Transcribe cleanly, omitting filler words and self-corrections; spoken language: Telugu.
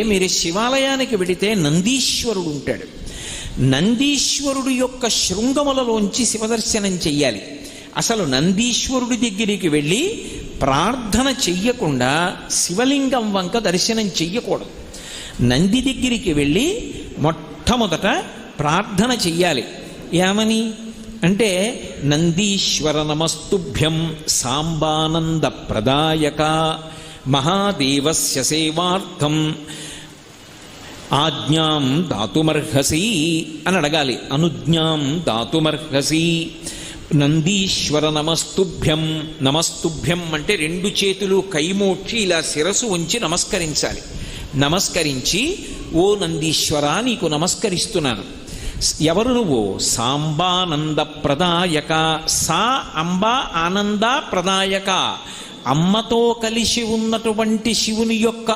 మీరు శివాలయానికి వెడితే నందీశ్వరుడు ఉంటాడు. నందీశ్వరుడు యొక్క శృంగములలోంచి శివదర్శనం చెయ్యాలి. అసలు నందీశ్వరుడి దగ్గరికి వెళ్ళి ప్రార్థన చెయ్యకుండా శివలింగం వంక దర్శనం చెయ్యకూడదు. నంది దగ్గరికి వెళ్ళి మొట్టమొదట ప్రార్థన చెయ్యాలి. ఏమని అంటే, నందీశ్వర నమస్తుభ్యం సాంబానంద ప్రదాయక మహాదేవస్య సేవార్థం ఆజ్ఞాం దాతుమర్హసి అని అడగాలి. అనుజ్ఞాం దాతుమర్హసి. నందీశ్వర నమస్తుభ్యం. నమస్తుభ్యం అంటే రెండు చేతులు కైమోడ్చి ఇలా శిరసు ఉంచి నమస్కరించాలి. నమస్కరించి, ఓ నందీశ్వర నీకు నమస్కరిస్తున్నాను. ఎవరు నువ్వు? సాంబానంద ప్రదాయక. సా అంబ ఆనంద ప్రదాయక. అమ్మతో కలిసి ఉన్నటువంటి శివుని యొక్క